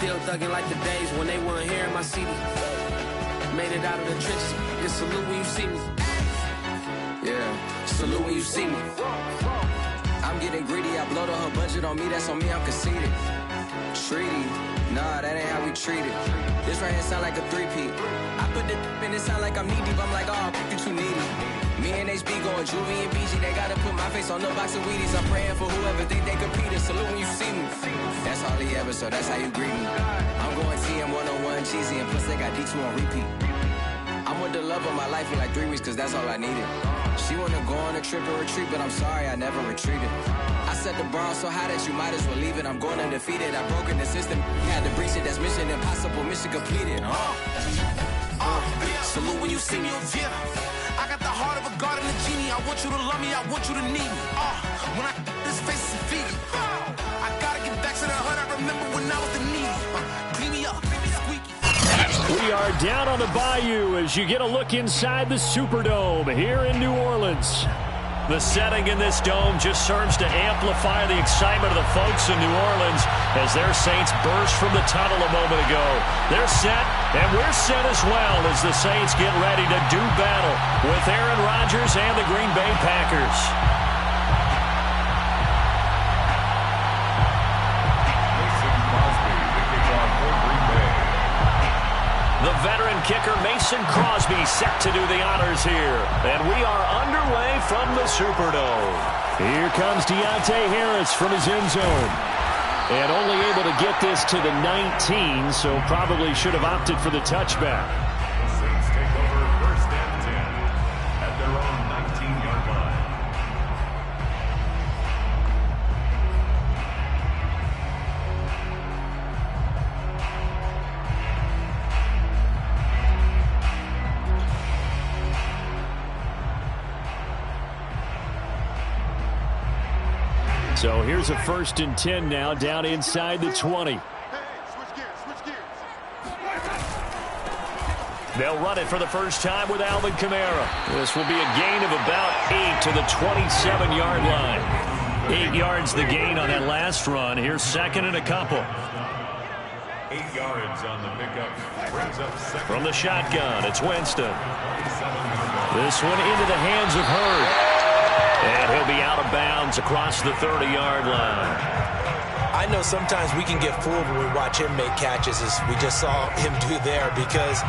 Still thugging like the days when they weren't here in my city. Made it out of the trenches. Just salute when you see me. Yeah, salute when you see me. I'm getting greedy. I blow the whole budget on me. That's on me. I'm conceited. Treaty. Nah, that ain't how we treat it. This right here sound like a three-peat. I put the in it sound like I'm knee deep. I'm like, oh, you too needy. Me and HB going Juvie and BG. They gotta put my face on the box of Wheaties. I'm praying for whoever think they compete. Salute when you see me. That's all he ever, so that's how you greet me. I'm going TM 101 cheesy, and plus they got D2 on repeat. I'm with the love of my life for like 3 weeks, cause that's all I needed. She wanna go on a trip and retreat, but I'm sorry, I never retreated. I set the bar so high that you might as well leave it. I'm going undefeated. I broken the system, had to breach it. That's mission impossible, mission completed. Salute when you see me. I got the heart of a god and a genie. I want you to love me, I want you to need me. When I this face is feeding. I gotta get back to the hood. I remember when I was the needy. Clean me up, squeaky. We are down on the bayou as you get a look inside the Superdome here in New Orleans. The setting in this dome just serves to amplify the excitement of the folks in New Orleans as their Saints burst from the tunnel a moment ago. They're set, and we're set as well as the Saints get ready to do battle with Aaron Rodgers and the Green Bay Packers. The veteran kicker Mason Crosby set to do the honors here. And we are underway from the Superdome. Here comes Deontay Harris from his end zone. And only able to get this to the 19, so probably should have opted for the touchback. The Saints take over first and 10 at their own 19-yard line. So here's a 1st and 10 now down inside the 20. They'll run it for the first time with Alvin Kamara. This will be a gain of about 8 to the 27-yard line. 8 yards the gain on that last run. Here's second and a couple. 8 yards on the pickup. Brings up second. From the shotgun, it's Winston. This one into the hands of Hurd. And he'll be out of bounds across the 30-yard line. I know sometimes we can get fooled when we watch him make catches, as we just saw him do there, because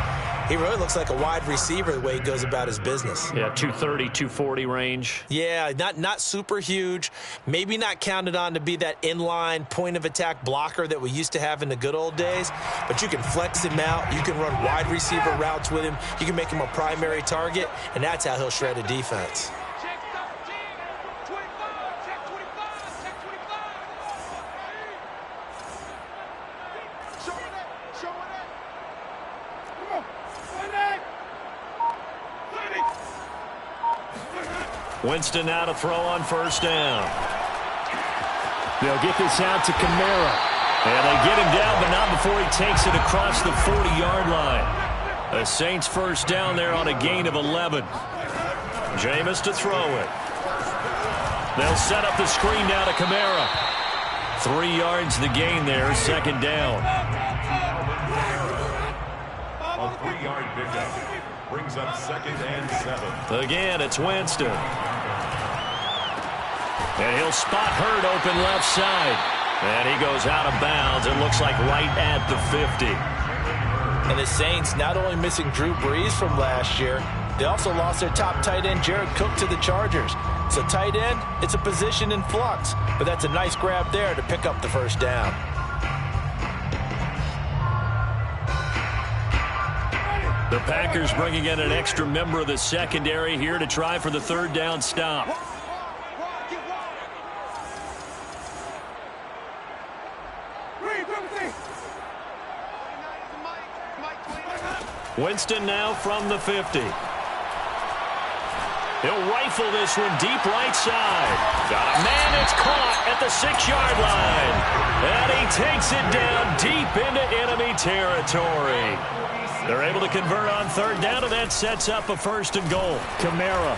he really looks like a wide receiver the way he goes about his business. Yeah, 230, 240 range. Yeah, not super huge. Maybe not counted on to be that inline point-of-attack blocker that we used to have in the good old days, but you can flex him out. You can run wide receiver routes with him. You can make him a primary target, and that's how he'll shred a defense. Winston now to throw on first down. They'll get this out to Kamara. And they get him down, but not before he takes it across the 40-yard line. The Saints first down there on a gain of 11. Jameis to throw it. They'll set up the screen now to Kamara. 3 yards the gain there, second down. A 3-yard pickup. Brings up second and 7. Again, it's Winston. And he'll spot Hurd open left side. And he goes out of bounds. It looks like right at the 50. And the Saints not only missing Drew Brees from last year, they also lost their top tight end, Jared Cook, to the Chargers. So tight end, it's a position in flux. But that's a nice grab there to pick up the first down. The Packers bringing in an extra member of the secondary here to try for the third down stop. Winston now from the 50. He'll rifle this one deep right side. Got a man, it's caught at the 6-yard line. And he takes it down deep into enemy territory. They're able to convert on third down, and that sets up a 1st and goal. Kamara.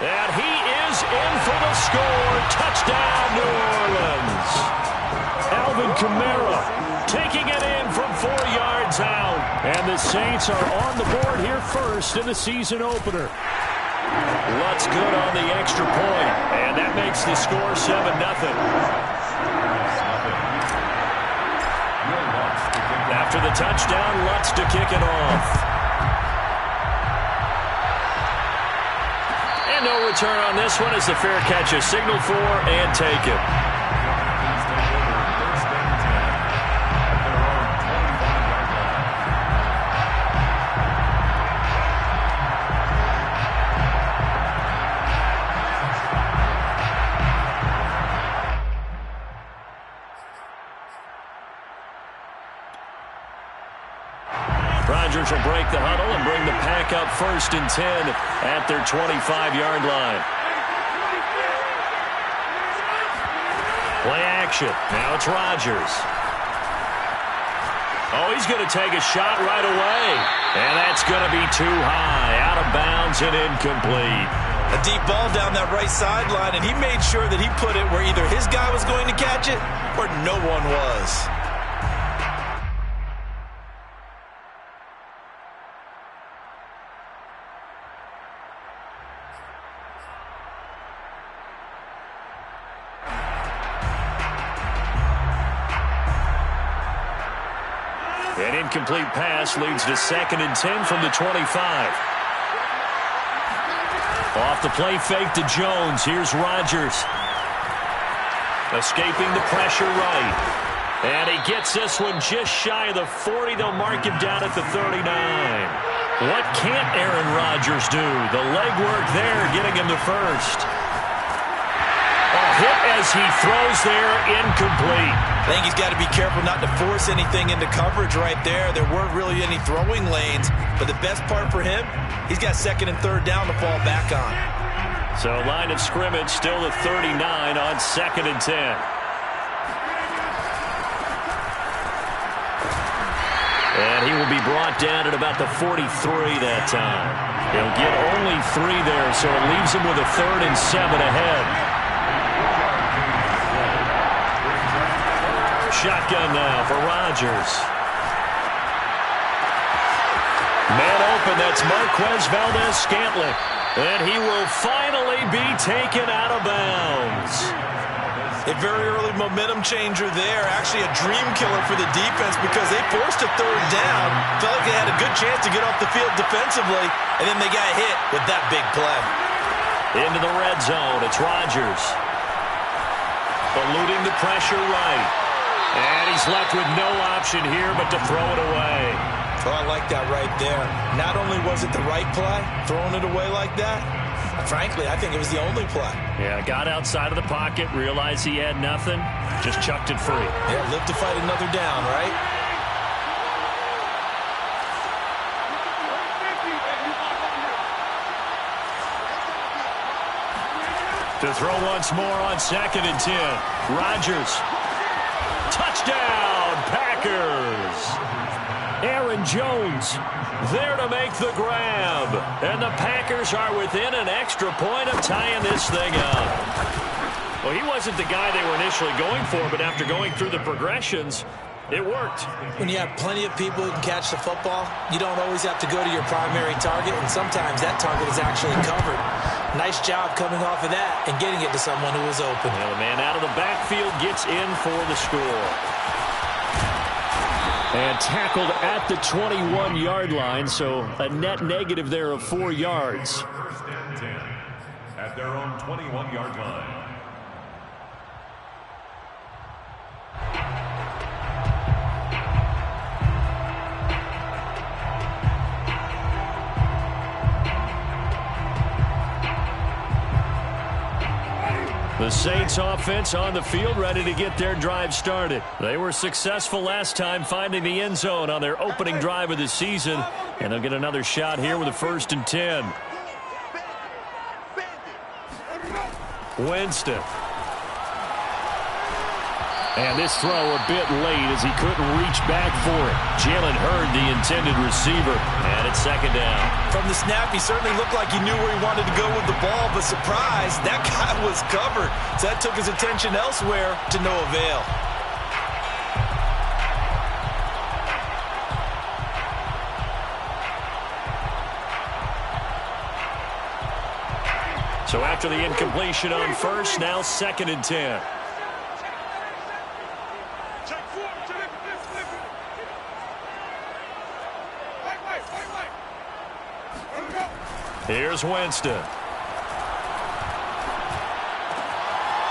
And he is in for the score. Touchdown, New Orleans. Alvin Kamara taking it in from 4 yards out. And the Saints are on the board here first in the season opener. Lutz good on the extra point, and that makes the score 7-0. After the touchdown, Lutz to kick it off. And no return on this one as the fair catch is signaled for and taken. Rodgers will break the huddle and bring the pack up 1st and 10 at their 25-yard line. Play action. Now it's Rodgers. Oh, he's going to take a shot right away. And that's going to be too high. Out of bounds and incomplete. A deep ball down that right sideline, and he made sure that he put it where either his guy was going to catch it or no one was. An incomplete pass leads to 2nd and 10 from the 25. Off the play fake to Jones. Here's Rodgers. Escaping the pressure right. And he gets this one just shy of the 40. They'll mark him down at the 39. What can't Aaron Rodgers do? The legwork there getting him the first. A hit as he throws there, incomplete. I think he's got to be careful not to force anything into coverage right there. There weren't really any throwing lanes, but the best part for him, he's got 2nd and 3rd down to fall back on. So line of scrimmage still at 39 on 2nd and 10. And he will be brought down at about the 43 that time. He'll get only 3 there, so it leaves him with a 3rd and 7 ahead. Shotgun now for Rodgers. Man open, that's Marquez Valdez-Scantling. And he will finally be taken out of bounds. A very early momentum changer there. Actually a dream killer for the defense because they forced a 3rd down. Felt like they had a good chance to get off the field defensively, and then they got hit with that big play. Into the red zone, it's Rodgers. Eluding the pressure right. And he's left with no option here but to throw it away. Oh, I like that right there. Not only was it the right play, throwing it away like that, frankly, I think it was the only play. Yeah, got outside of the pocket, realized he had nothing, just chucked it free. Yeah, live to fight another down, right? To throw once more on 2nd and 10. Rodgers. Touchdown, Packers! Aaron Jones there to make the grab. And the Packers are within an extra point of tying this thing up. Well, he wasn't the guy they were initially going for, but after going through the progressions, it worked. When you have plenty of people who can catch the football, you don't always have to go to your primary target, and sometimes that target is actually covered. Nice job coming off of that and getting it to someone who was open. Well, the man out of the backfield gets in for the score. And tackled at the 21-yard line, so a net negative there of 4 yards. 1st and 10 at their own 21-yard line. The Saints offense on the field ready to get their drive started. They were successful last time finding the end zone on their opening drive of the season. And they'll get another shot here with a 1st and 10. Winston. And this throw a bit late as he couldn't reach back for it. Jalen Hurd, the intended receiver, and it's 2nd down. From the snap, he certainly looked like he knew where he wanted to go with the ball, but surprise, that guy was covered. So that took his attention elsewhere to no avail. So after the incompletion on first, now 2nd and 10. Here's Winston.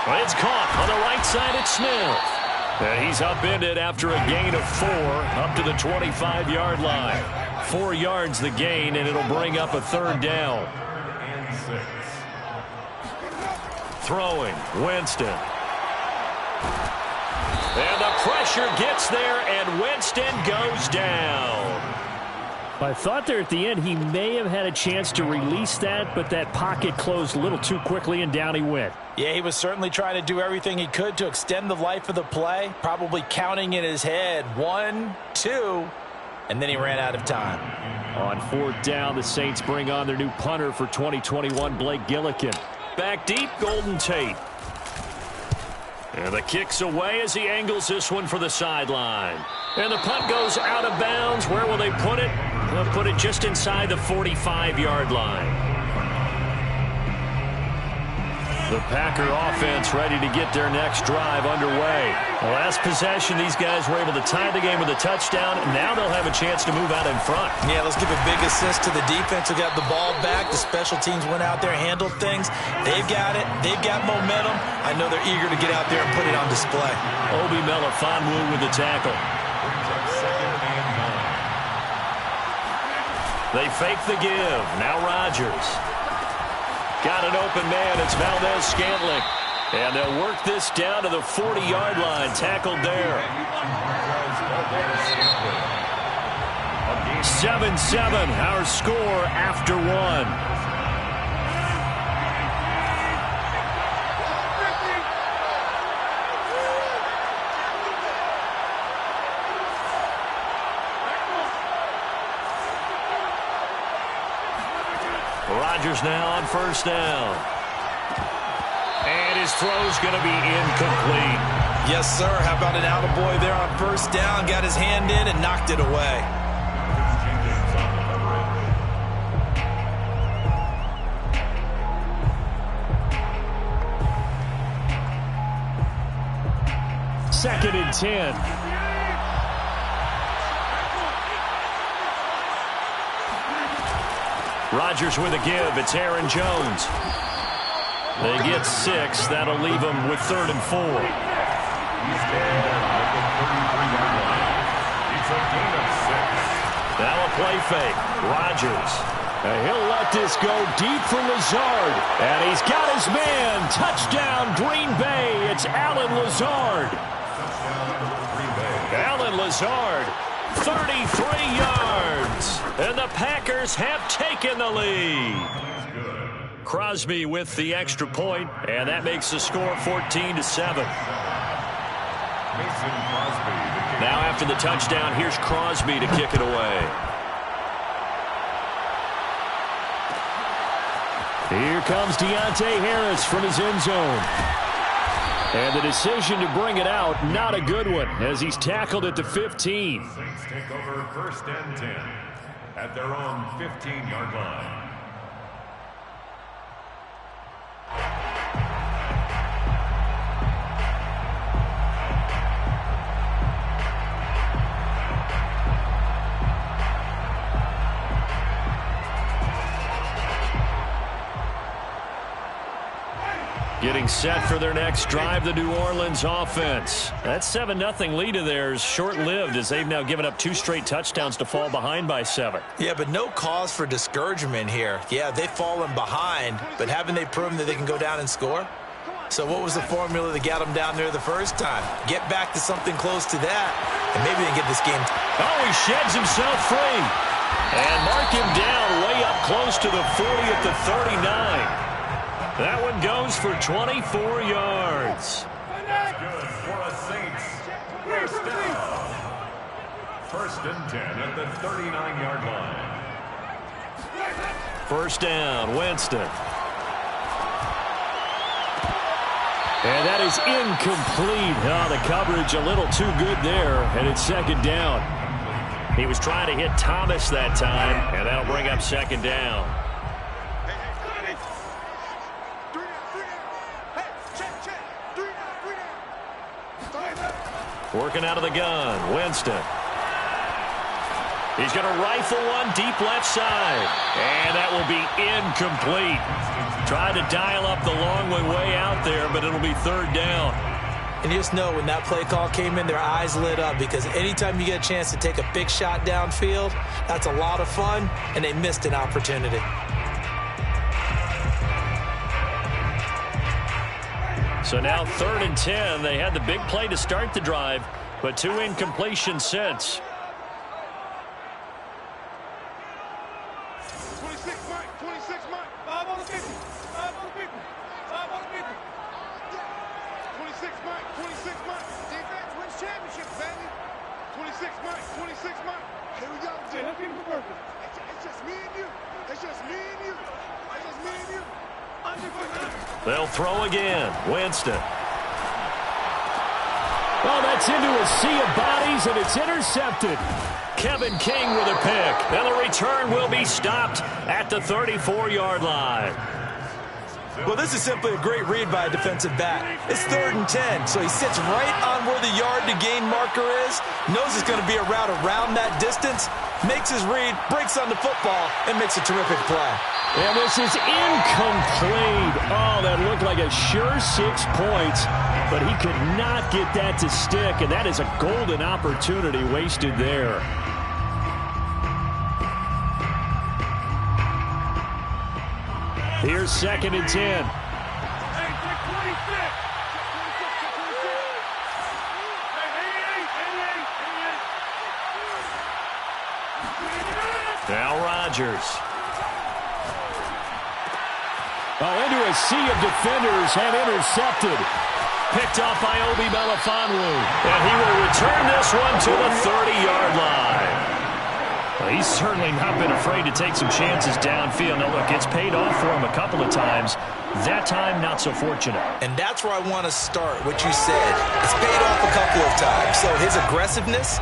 It's caught on the right side at Smith. And he's upended after a gain of 4 up to the 25-yard line. 4 yards the gain, and it'll bring up a 3rd down. Throwing, Winston. And the pressure gets there, and Winston goes down. I thought there at the end he may have had a chance to release that, but that pocket closed a little too quickly, and down he went. Yeah, he was certainly trying to do everything he could to extend the life of the play, probably counting in his head 1, 2, and then he ran out of time. On 4th down, the Saints bring on their new punter for 2021, Blake Gillikin. Back deep, Golden Tate. And the kick's away as he angles this one for the sideline. And the punt goes out of bounds. Where will they put it? They'll put it just inside the 45-yard line. The Packer offense ready to get their next drive underway. The last possession, these guys were able to tie the game with a touchdown. Now they'll have a chance to move out in front. Yeah, let's give a big assist to the defense who got the ball back. The special teams went out there, handled things. They've got it. They've got momentum. I know they're eager to get out there and put it on display. Obi Melifonwu with the tackle. They fake the give. Now Rodgers. Got an open man. It's Valdez-Scantling. And they'll work this down to the 40-yard line. Tackled there. 7-7, our score after 1. Rodgers now on 1st down. And his throw's going to be incomplete. Yes, sir. How about an attaboy there on 1st down? Got his hand in and knocked it away. Second and 10. Rodgers with a give. It's Aaron Jones. They get 6. That'll leave them with 3rd and 4. Now a play fake. Rodgers. He'll let this go deep for Lazard. And he's got his man. Touchdown, Green Bay. It's Allen Lazard. Allen Lazard. 33 yards. And the Packers have taken the lead. Crosby with the extra point, and that makes the score 14-7. Now after the touchdown, here's Crosby to kick it away. Here comes Deontay Harris from his end zone. And the decision to bring it out, not a good one, as he's tackled at the 15. Saints take over 1st and 10 at their own 15-yard line. Getting set for their next drive, the New Orleans offense. That 7-0 lead of theirs short-lived as they've now given up 2 straight touchdowns to fall behind by 7. Yeah, but no cause for discouragement here. Yeah, they've fallen behind, but haven't they proven that they can go down and score? So what was the formula that got them down there the first time? Get back to something close to that, and maybe they can get this game. Oh, he sheds himself free. And mark him down way up close to the 40 at the 39. That one goes for 24 yards. That's good for a Saints. 1st down. 1st and 10 at the 39-yard line. 1st down, Winston. And that is incomplete. Oh, the coverage a little too good there, and it's 2nd down. He was trying to hit Thomas that time, and that'll bring up 2nd down. Working out of the gun, Winston. He's going to rifle one deep left side. And that will be incomplete. Tried to dial up the long way out there, but it'll be third down. And you just know when that play call came in, their eyes lit up, because anytime you get a chance to take a big shot downfield, that's a lot of fun, and they missed an opportunity. So now 3rd and 10. They had the big play to start the drive, but 2 incompletions since. 26 Mike. 5 on the 50. 5 on the 50. 5 on the 50. 26 Mike. 26 Mike. Defense wins championships, baby. 26 Mike. 26 Mike. Here we go. Let's get him for purpose. It's just me and you. It's just me and you. It's just me and you. They'll throw again. Winston. Oh, that's into a sea of bodies, and it's intercepted. Kevin King with a pick. And the return will be stopped at the 34-yard line. Well, this is simply a great read by a defensive back. It's 3rd and 10, so he sits right on where the yard-to-gain marker is, knows it's going to be a route around that distance, makes his read, breaks on the football, and makes a terrific play. And this is incomplete. Oh, that looked like a sure 6 points, but he could not get that to stick, and that is a golden opportunity wasted there. Here's 2nd and 10. Now Rodgers. Oh, into a sea of defenders and intercepted. Picked off by Obi Melifonwu. And he will return this one to the 30-yard line. Well, he's certainly not been afraid to take some chances downfield. Now, look, it's paid off for him a couple of times. That time, not so fortunate. And that's where I want to start, what you said. It's paid off a couple of times. So his aggressiveness,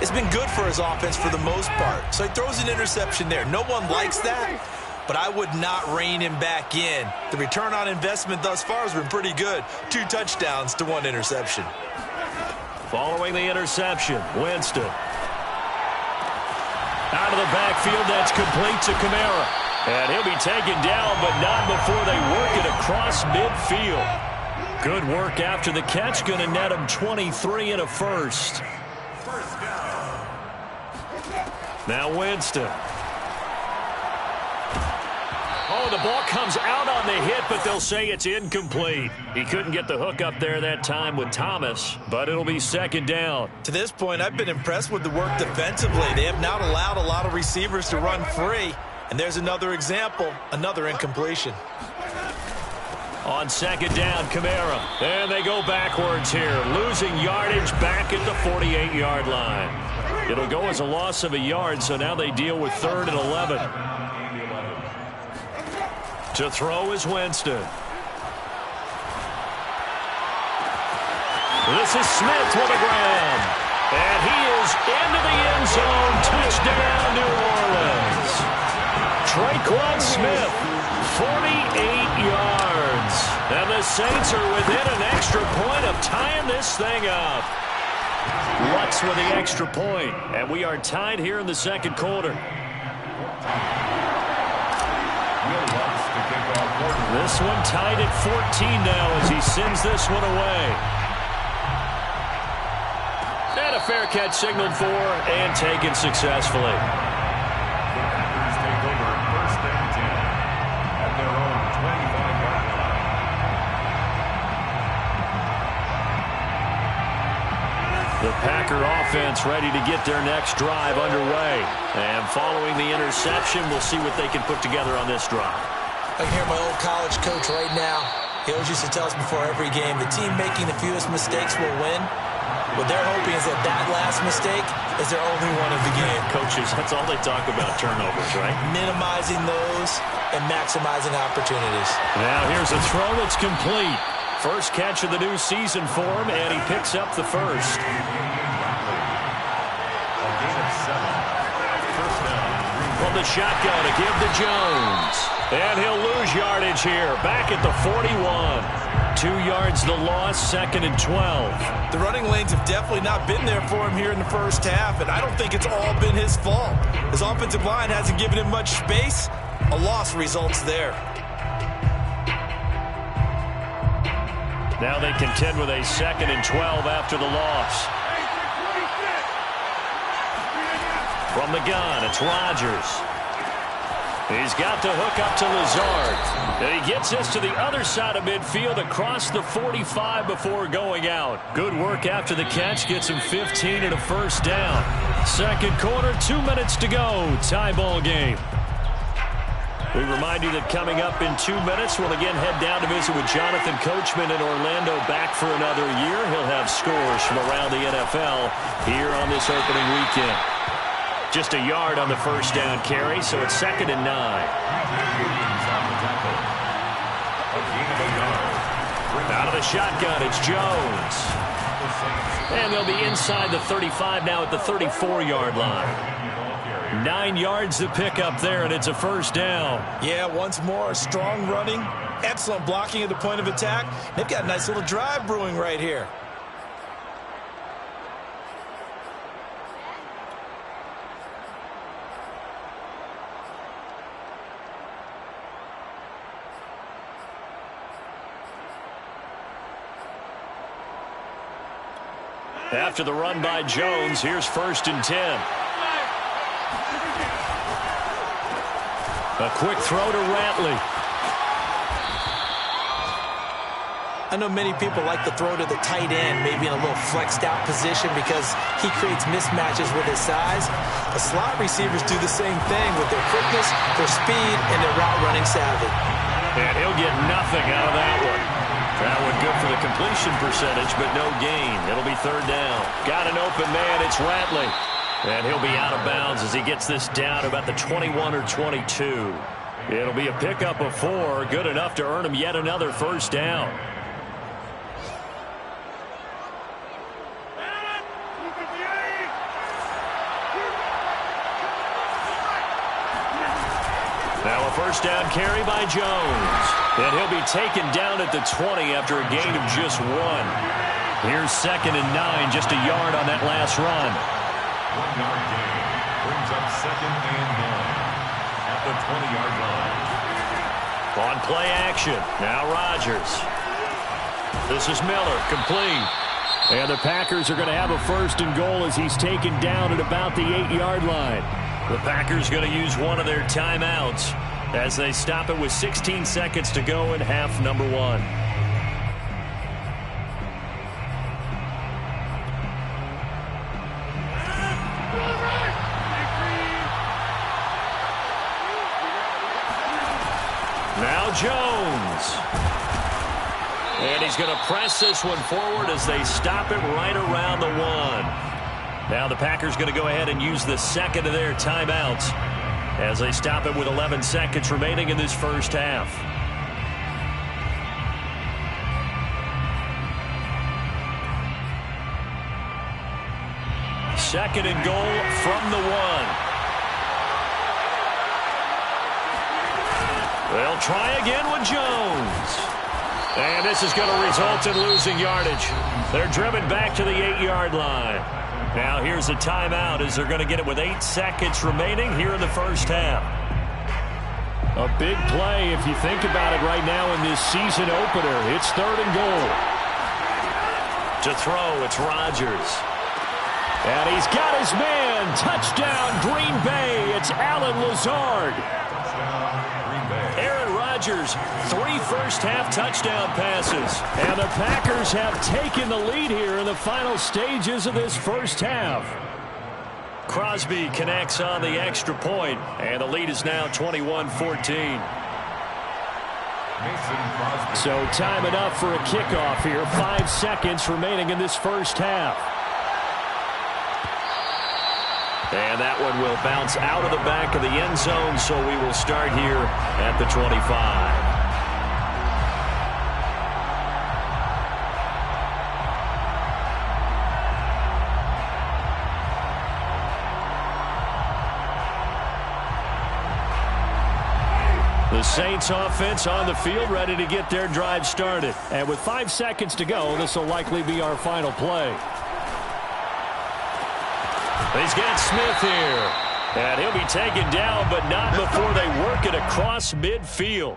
it's been good for his offense for the most part. So he throws an interception there. No one likes that, but I would not rein him back in. The return on investment thus far has been pretty good. 2 touchdowns to 1 interception. Following the interception, Winston. Out of the backfield, that's complete to Kamara. And he'll be taken down, but not before they work it across midfield. Good work after the catch. Going to net him 23 and a first. First down. Now Winston. Oh, the ball comes out on the hit, but they'll say it's incomplete. He couldn't get the hook up there that time with Thomas, but it'll be 2nd down. To this point, I've been impressed with the work defensively. They have not allowed a lot of receivers to run free. And there's another example, another incompletion. On 2nd down, Kamara. And they go backwards here, losing yardage back at the 48-yard line. It'll go as a loss of a yard, so now they deal with 3rd and 11. To throw is Winston. This is Smith with the ground. And he is into the end zone. Touchdown, New Orleans. Traquan Smith, 48 yards. And the Saints are within an extra point of tying this thing up. Lutz with the extra point. And we are tied here in the 2nd quarter. This one tied at 14 now as he sends this one away. And a fair catch signaled for and taken successfully. The Packers take over 1st and 10 at their own 25-yard line. The Packer offense ready to get their next drive underway. And following the interception, we'll see what they can put together on this drive. I can hear my old college coach right now. He always used to tell us before every game, the team making the fewest mistakes will win. What they're hoping is that that last mistake is their only one of the game. Coaches, that's all they talk about, turnovers, right? Minimizing those and maximizing opportunities. Now here's a throw that's complete. First catch of the new season for him, and he picks up the first. From the shotgun to give to Jones. And he'll lose yardage here, back at the 41. 2 yards the loss, 2nd and 12. The running lanes have definitely not been there for him here in the first half, and I don't think it's all been his fault. His offensive line hasn't given him much space. A loss results there. Now they contend with a 2nd and 12 after the loss. From the gun, it's Rodgers. He's got to hook up to Lazard. And he gets this to the other side of midfield across the 45 before going out. Good work after the catch. Gets him 15 and a first down. Second quarter, 2 minutes to go. Tie ball game. We remind you that coming up in 2 minutes, we'll again head down to visit with Jonathan Coachman in Orlando, back for another year. He'll have scores from around the NFL here on this opening weekend. Just a yard on the first down carry, so it's 2nd and 9. Out of the shotgun, it's Jones. And they'll be inside the 35 now at the 34-yard line. 9 yards to pick up there, and it's a first down. Yeah, once more, strong running, excellent blocking at the point of attack. They've got a nice little drive brewing right here. After the run by Jones, here's 1st and 10. A quick throw to Ratley. I know many people like to throw to the tight end, maybe in a little flexed out position because he creates mismatches with his size. The slot receivers do the same thing with their quickness, their speed, and their route running savvy. And he'll get nothing out of that one. That one good for the completion percentage, but no gain. It'll be 3rd down. Got an open man. It's Ratley. And he'll be out of bounds as he gets this down about the 21 or 22. It'll be a pickup of 4. Good enough to earn him yet another first down. Now a first down carry by Jones. And he'll be taken down at the 20 after a gain of just 1. Here's 2nd and 9, just a yard on that last run. 1 yard gain brings up 2nd and 9 at the 20-yard line. On play action, now Rodgers. This is Miller, complete. And the Packers are going to have a 1st and goal as he's taken down at about the 8-yard line. The Packers going to use one of their timeouts as they stop it with 16 seconds to go in half number 1. Now Jones. And he's going to press this one forward as they stop it right around the 1. Now the Packers going to go ahead and use the 2nd of their timeouts as they stop it with 11 seconds remaining in this first half. Second and goal from the 1. They'll try again with Jones. And this is going to result in losing yardage. They're driven back to the 8-yard line. Now here's a timeout as they're going to get it with 8 seconds remaining here in the first half. A big play if you think about it right now in this season opener. It's 3rd and goal. To throw, it's Rodgers. And he's got his man. Touchdown, Green Bay. It's Allen Lazard. Aaron Rodgers, 3 first-half touchdown passes. And the Packers have taken the lead here in the final stages of this first half. Crosby connects on the extra point, and the lead is now 21-14. So time enough for a kickoff here. 5 seconds remaining in this first half. And that one will bounce out of the back of the end zone, so we will start here at the 25. The Saints offense on the field, ready to get their drive started. And with 5 seconds to go, this will likely be our final play. He's got Smith here. And he'll be taken down, but not before they work it across midfield.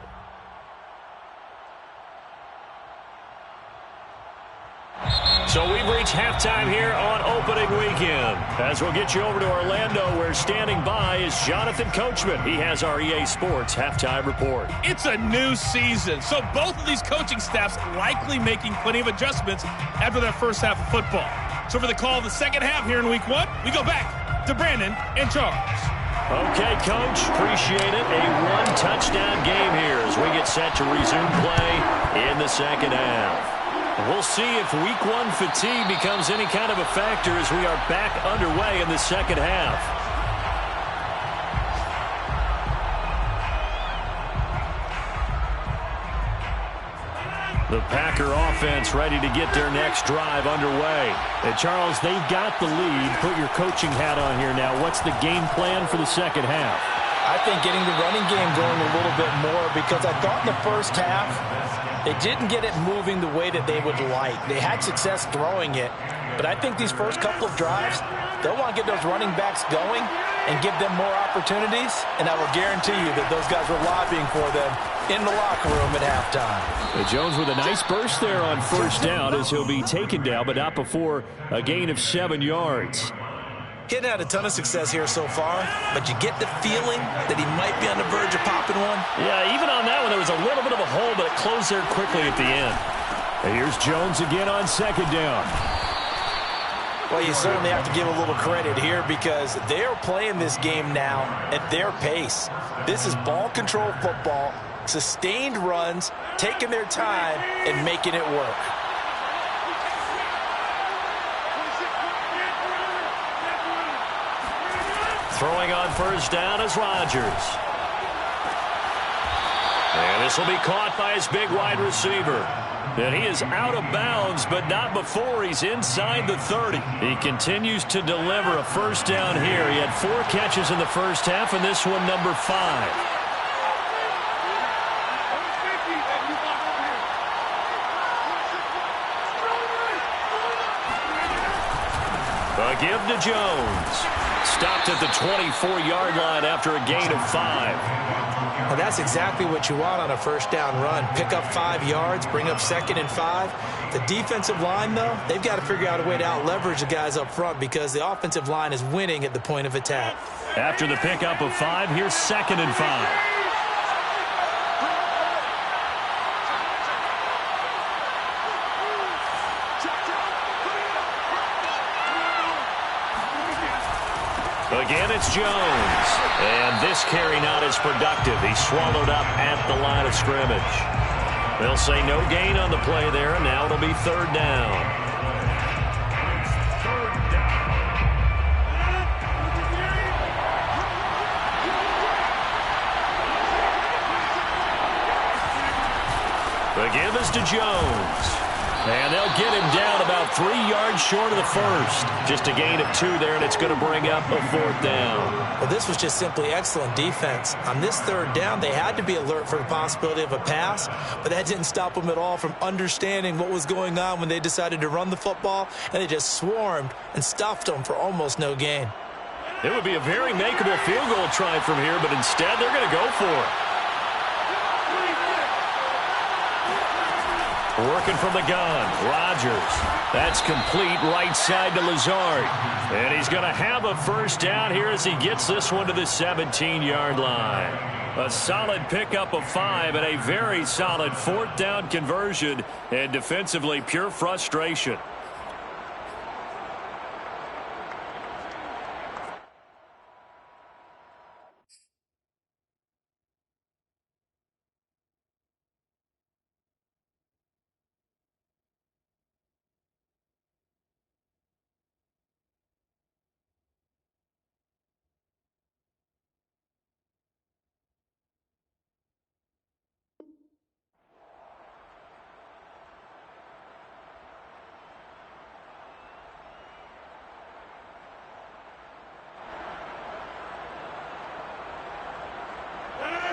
So we've reached halftime here on opening weekend. As we'll get you over to Orlando, where standing by is Jonathan Coachman. He has our EA Sports halftime report. It's a new season, so both of these coaching staffs likely making plenty of adjustments after their first half of football. So for the call of the second half here in week 1, we go back to Brandon and Charles. Okay, Coach, appreciate it. A one-touchdown game here as we get set to resume play in the second half. We'll see if week 1 fatigue becomes any kind of a factor as we are back underway in the second half. The Packer offense ready to get their next drive underway. And Charles, they've got the lead. Put your coaching hat on here now. What's the game plan for the second half? I think getting the running game going a little bit more, because I thought in the first half they didn't get it moving the way that they would like. They had success throwing it, but I think these first couple of drives, they'll want to get those running backs going and give them more opportunities, and I will guarantee you that those guys were lobbying for them in the locker room at halftime. Jones with a nice burst there on first down as he'll be taken down, but not before a gain of 7 yards. He hadn't had a ton of success here so far, but you get the feeling that he might be on the verge of popping one. Yeah, even on that one, there was a little bit of a hole, but it closed there quickly at the end. And here's Jones again on second down. Well, you certainly have to give a little credit here because they're playing this game now at their pace. This is ball control football, sustained runs, taking their time, and making it work. Throwing on first down is Rodgers. And this will be caught by his big wide receiver. And he is out of bounds, but not before he's inside the 30. He continues to deliver a first down here. He had 4 catches in the first half, and this one number 5. A give to Jones. Stopped at the 24-yard line after a gain of 5. Well, that's exactly what you want on a first down run. Pick up 5 yards, bring up 2nd and 5. The defensive line, though, they've got to figure out a way to out-leverage the guys up front because the offensive line is winning at the point of attack. After the pickup of 5, here's 2nd and 5. Again, it's Jones. And this carry not as productive. He's swallowed up at the line of scrimmage. They'll say no gain on the play there, and now it'll be 3rd down. The give is to Jones. And they'll get him down about 3 yards short of the first. Just a gain of 2 there, and it's going to bring up a 4th down. Well, this was just simply excellent defense. On this 3rd down, they had to be alert for the possibility of a pass, but that didn't stop them at all from understanding what was going on when they decided to run the football, and they just swarmed and stuffed them for almost no gain. It would be a very makeable field goal try from here, but instead they're going to go for it. Working from the gun, Rodgers. That's complete right side to Lazard. And he's going to have a first down here as he gets this one to the 17-yard line. A solid pickup of 5 and a very solid 4th down conversion. And defensively, pure frustration.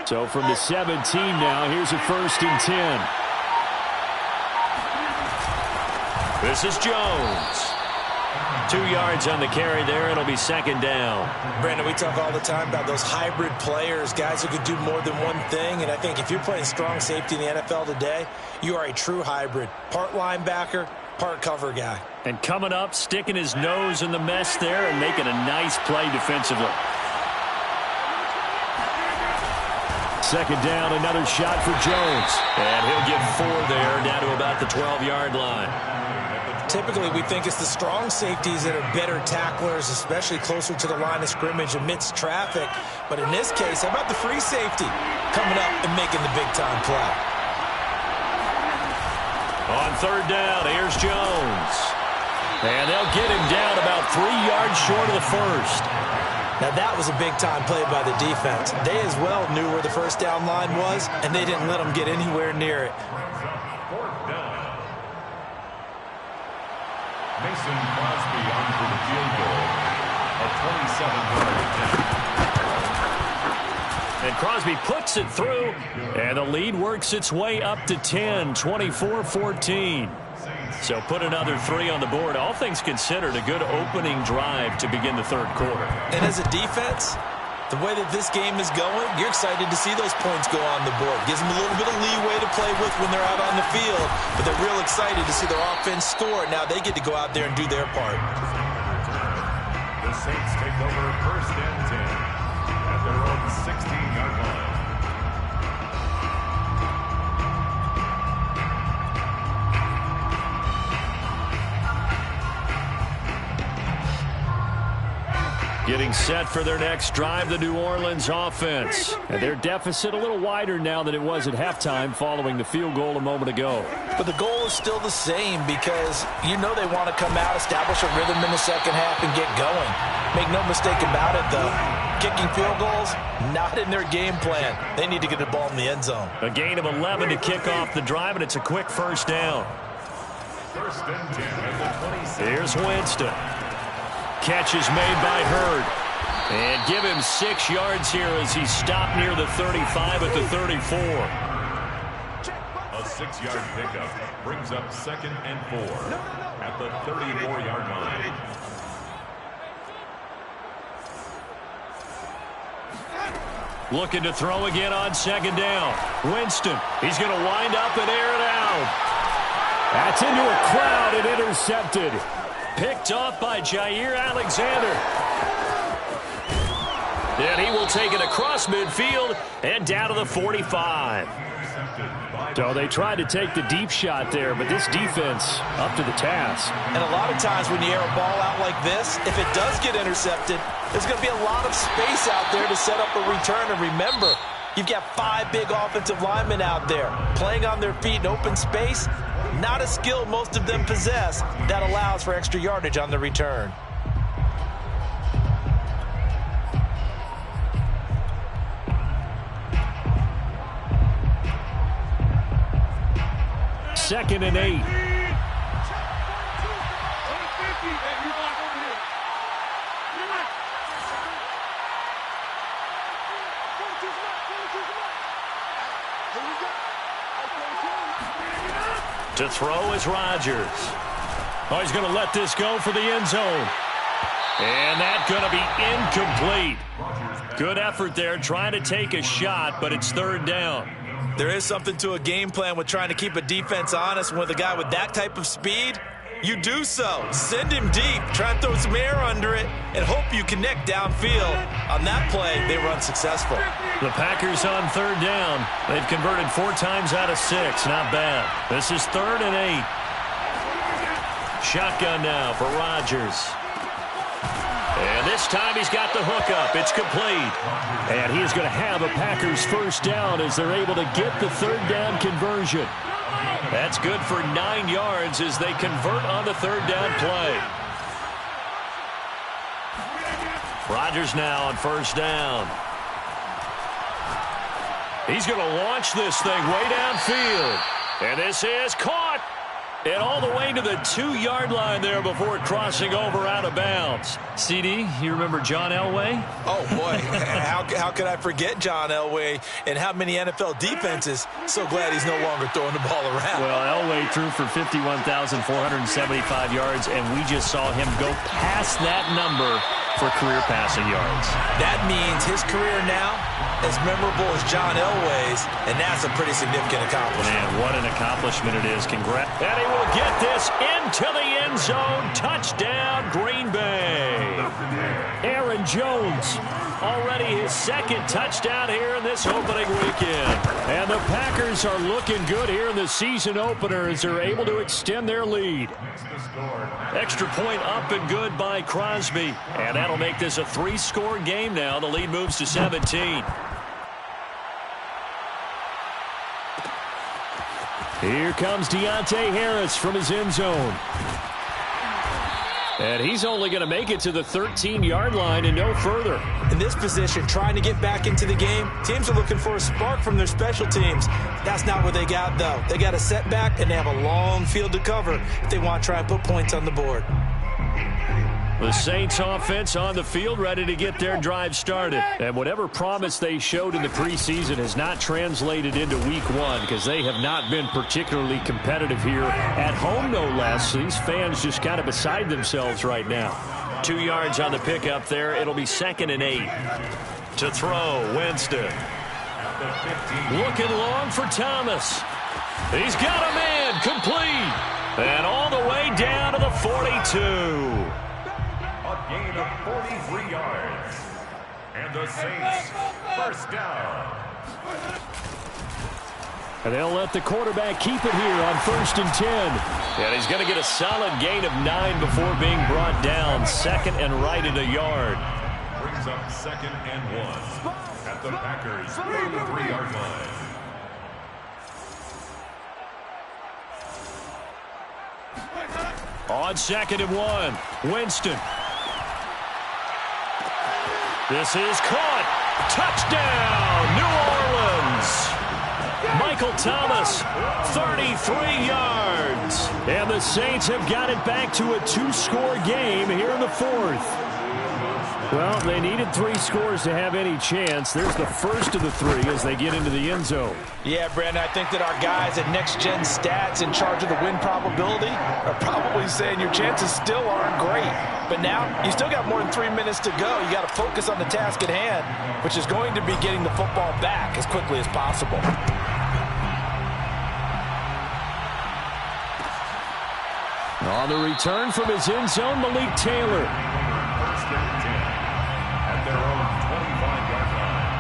So from the 17 now, here's a 1st and 10. This is Jones. 2 yards on the carry there. It'll be 2nd down. Brandon, we talk all the time about those hybrid players, guys who could do more than one thing. And I think if you're playing strong safety in the NFL today, you are a true hybrid. Part linebacker, part cover guy. And coming up, sticking his nose in the mess there and making a nice play defensively. 2nd down, another shot for Jones. And he'll get 4 there, down to about the 12-yard line. Typically, we think it's the strong safeties that are better tacklers, especially closer to the line of scrimmage amidst traffic. But in this case, how about the free safety coming up and making the big-time play? On 3rd down, here's Jones. And they'll get him down about 3 yards short of the 1st. Now, that was a big-time play by the defense. They as well knew where the 1st down line was, and they didn't let them get anywhere near it. Mason Crosby on for the field goal. A 27-yard attempt. And Crosby puts it through, and the lead works its way up to 10, 24-14. So put another 3 on the board. All things considered, a good opening drive to begin the 3rd quarter. And as a defense, the way that this game is going, you're excited to see those points go on the board. Gives them a little bit of leeway to play with when they're out on the field, but they're real excited to see their offense score. Now they get to go out there and do their part. The Saints take over 1st and 10 at their own 16-yard line. Getting set for their next drive, the New Orleans offense. And their deficit a little wider now than it was at halftime following the field goal a moment ago. But the goal is still the same because you know they want to come out, establish a rhythm in the 2nd half, and get going. Make no mistake about it, though. Kicking field goals, not in their game plan. They need to get the ball in the end zone. A gain of 11 to kick off the drive, and it's a quick 1st down. 1st and 10 at the 26. Here's Winston. Catch is made by Hurd. And give him 6 yards here as he stopped near the 35 at the 34. A 6-yard pickup brings up 2nd and 4 at the 34-yard line. Looking to throw again on 2nd down. Winston, he's going to wind up and air it out. That's into a crowd and intercepted. Picked off by Jair Alexander. And he will take it across midfield and down to the 45. So they tried to take the deep shot there, but this defense up to the task. And a lot of times when you air a ball out like this, if it does get intercepted, there's going to be a lot of space out there to set up a return. And remember, you've got 5 big offensive linemen out there playing on their feet in open space. Not a skill most of them possess that allows for extra yardage on the return. Second and 8. To throw is Rodgers. Oh, he's going to let this go for the end zone. And that's going to be incomplete. Good effort there, trying to take a shot, but it's 3rd down. There is something to a game plan with trying to keep a defense honest. With a guy with that type of speed, you do so. Send him deep. Try and throw some air under it and hope you connect downfield. On that play, they were unsuccessful. The Packers on 3rd down. They've converted 4 times out of 6. Not bad. This is 3rd and 8. Shotgun now for Rodgers. And this time he's got the hookup. It's complete. And he is going to have a Packers 1st down as they're able to get the 3rd down conversion. That's good for 9 yards as they convert on the 3rd down play. Rodgers now on 1st down. He's going to launch this thing way downfield. And this is caught. And all the way to the 2-yard line there before crossing over out of bounds. CD, you remember John Elway? Oh, boy. How could I forget John Elway and how many NFL defenses? So glad he's no longer throwing the ball around. Well, Elway threw for 51,475 yards, and we just saw him go past that number for career passing yards. That means his career now as memorable as John Elway's, and that's a pretty significant accomplishment. Man, what an accomplishment it is. Congrats. And he will get this into the end zone. Touchdown, Green Bay. Aaron Jones, already his second touchdown here in this opening weekend. And the Packers are looking good here in the season opener as they're able to extend their lead. Extra point up and good by Crosby. And that'll make this a 3-score game now. The lead moves to 17. Here comes Deontay Harris from his end zone. And he's only going to make it to the 13-yard line and no further. In this position, trying to get back into the game, teams are looking for a spark from their special teams. That's not what they got, though. They got a setback, and they have a long field to cover if they want to try and put points on the board. The Saints offense on the field, ready to get their drive started. And whatever promise they showed in the preseason has not translated into week 1 because they have not been particularly competitive here at home, no less. These fans just kind of beside themselves right now. 2 yards on the pickup there. It'll be 2nd and 8. To throw, Winston. Looking long for Thomas. He's got a man, complete. And all the way down to the 42. Gain of 43 yards. And the Saints first down. And they'll let the quarterback keep it here on 1st and 10. And he's going to get a solid gain of 9 before being brought down. 2nd and right at a yard. Brings up 2nd and 1 at the Packers' 33-yard line. On 2nd and 1, Winston. This is caught. Touchdown, New Orleans. Michael Thomas, 33 yards. And the Saints have got it back to a 2-score game here in the 4th. Well, they needed 3 scores to have any chance. There's the first of the 3 as they get into the end zone. Yeah, Brandon, I think that our guys at Next Gen Stats in charge of the win probability are probably saying your chances still aren't great. But now, you still got more than 3 minutes to go. You got to focus on the task at hand, which is going to be getting the football back as quickly as possible. On the return from his end zone, Malik Taylor. 1st and 10 at their own 25-yard line.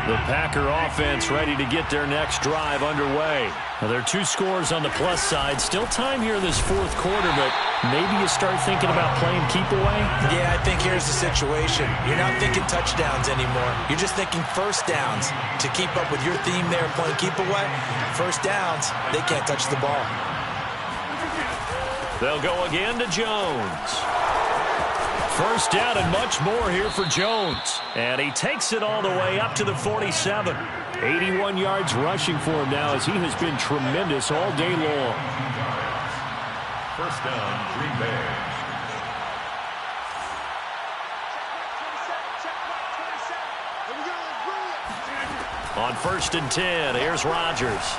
The Packer offense ready to get their next drive underway. Now, there are 2 scores on the plus side. Still time here in this 4th quarter, but maybe you start thinking about playing keep away? Yeah, I think here's the situation. You're not thinking touchdowns anymore. You're just thinking first downs. To keep up with your theme there, playing keep away, first downs, they can't touch the ball. They'll go again to Jones. First down and much more here for Jones. And he takes it all the way up to the 47. 81 yards rushing for him now as he has been tremendous all day long. First down, Green Bay. On 1st and 10, here's Rodgers.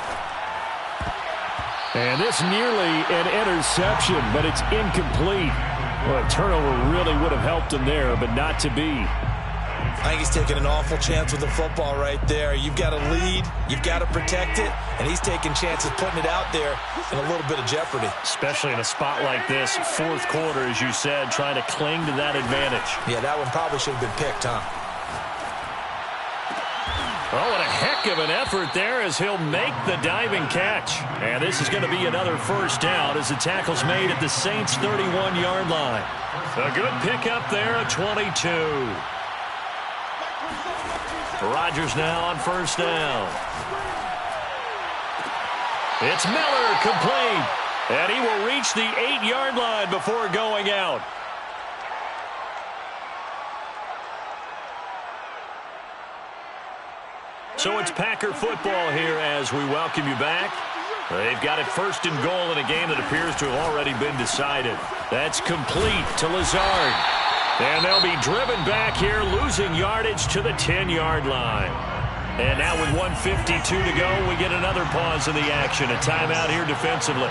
And this nearly an interception, but it's incomplete. Well, a turnover really would have helped him there, but not to be. I think he's taking an awful chance with the football right there. You've got to lead, you've got to protect it, and he's taking chances putting it out there in a little bit of jeopardy. Especially in a spot like this, 4th quarter, as you said, trying to cling to that advantage. Yeah, that one probably should have been picked, huh? Oh, what a heck of an effort there as he'll make the diving catch. And this is going to be another first down as the tackle's made at the Saints' 31-yard line. A good pickup there at 22. Rodgers now on first down. It's Miller, complete. And he will reach the 8-yard line before going out. So it's Packer football here as we welcome you back. They've got it first and goal in a game that appears to have already been decided. That's complete to Lazard. And they'll be driven back here, losing yardage to the 10-yard line. And now with 1:52 to go, we get another pause in the action. A timeout here defensively.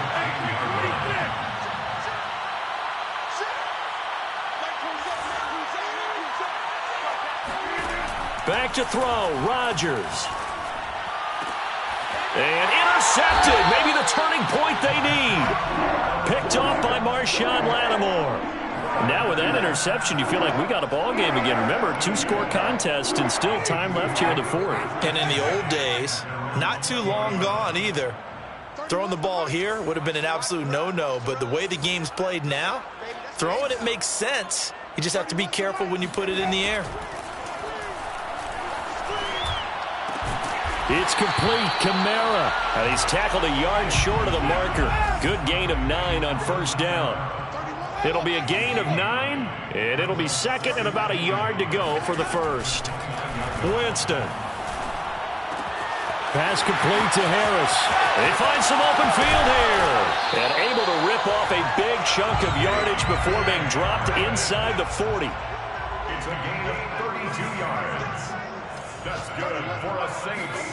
Back to throw, Rodgers. And intercepted, maybe the turning point they need. Picked off by Marshawn Lattimore. Now with that interception, you feel like we got a ball game again. Remember, 2-score contest and still time left here in the fourth. And in the old days, not too long gone either. Throwing the ball here would have been an absolute no-no, but the way the game's played now, throwing it makes sense. You just have to be careful when you put it in the air. It's complete. Kamara. And he's tackled a yard short of the marker. Good gain of 9 on first down. It'll be a gain of 9, and it'll be second and about a yard to go for the first. Winston. Pass complete to Harris. They find some open field here. And able to rip off a big chunk of yardage before being dropped inside the 40. It's a gain of 32 yards. That's good for a Saints.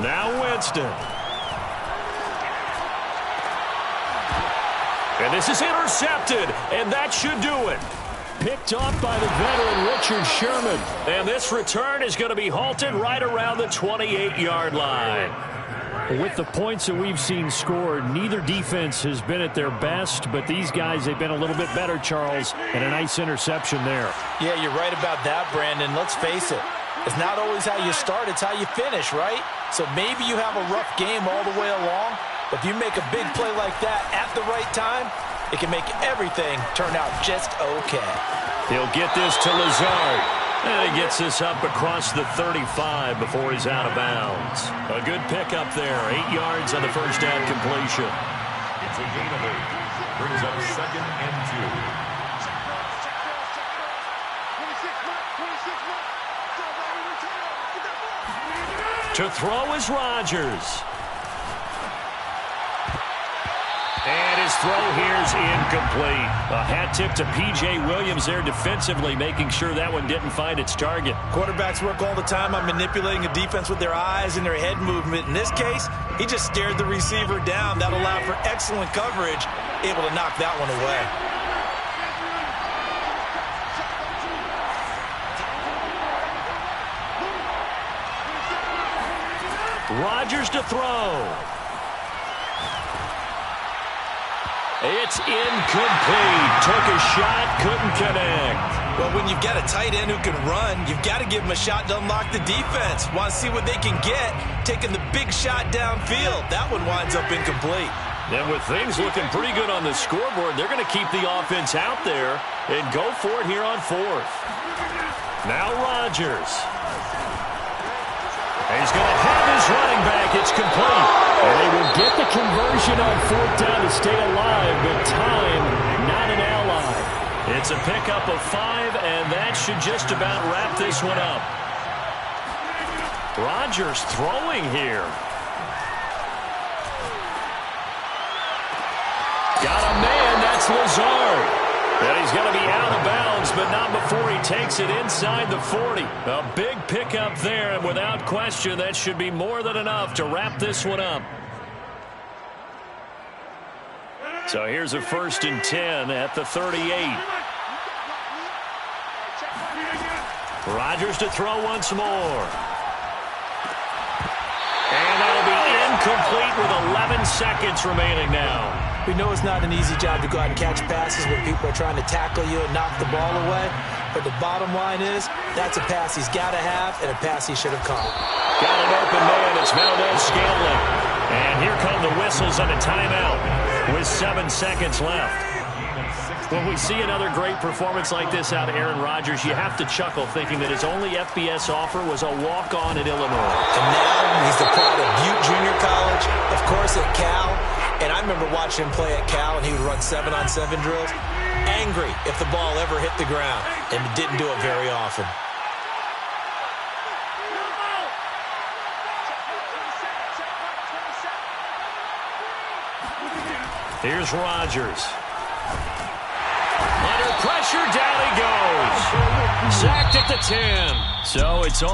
Now Winston. And this is intercepted, and that should do it. Picked off by the veteran Richard Sherman. And this return is going to be halted right around the 28-yard line. With the points that we've seen scored, neither defense has been at their best, but these guys, they've been a little bit better, Charles, and a nice interception there. Yeah, you're right about that, Brandon. Let's face it. It's not always how you start, it's how you finish, right? So maybe you have a rough game all the way along, but if you make a big play like that at the right time, it can make everything turn out just okay. He'll get this to Lazard. And he gets this up across the 35 before he's out of bounds. A good pickup there. 8 yards on the first down completion. It's a gain of 8. Brings up second and 2. To throw is Rodgers. And his throw here is incomplete. A hat tip to P.J. Williams there defensively, making sure that one didn't find its target. Quarterbacks work all the time on manipulating a defense with their eyes and their head movement. In this case, he just stared the receiver down. That allowed for excellent coverage, able to knock that one away. Rodgers to throw. It's incomplete. Took a shot, couldn't connect. Well, when you've got a tight end who can run, you've got to give him a shot to unlock the defense. Want to see what they can get, taking the big shot downfield. That one winds up incomplete. And with things looking pretty good on the scoreboard, they're going to keep the offense out there and go for it here on fourth. Now Rodgers. He's going to have his running back. It's complete. And they will get the conversion on fourth down to stay alive, but time, not an ally. It's a pickup of 5, and that should just about wrap this one up. Rodgers throwing here. Got a man, that's Lazard. And he's going to be out of bounds, but not before he takes it inside the 40. A big pickup there, and without question, that should be more than enough to wrap this one up. So here's a 1st and 10 at the 38. Rodgers to throw once more. And that'll be incomplete with 11 seconds remaining now. We know it's not an easy job to go out and catch passes when people are trying to tackle you and knock the ball away. But the bottom line is, that's a pass he's got to have and a pass he should have caught. Got an open man. It's Valdez-Scantling. And here come the whistles and a timeout with 7 seconds left. When we see another great performance like this out of Aaron Rodgers, you have to chuckle thinking that his only FBS offer was a walk-on at Illinois. And now he's the product of Butte Junior College, of course at Cal. And I remember watching him play at Cal, and he would run 7-on-7 drills. Angry if the ball ever hit the ground, and didn't do it very often. Here's Rodgers. Under pressure, down he goes. Sacked at the 10. So it's all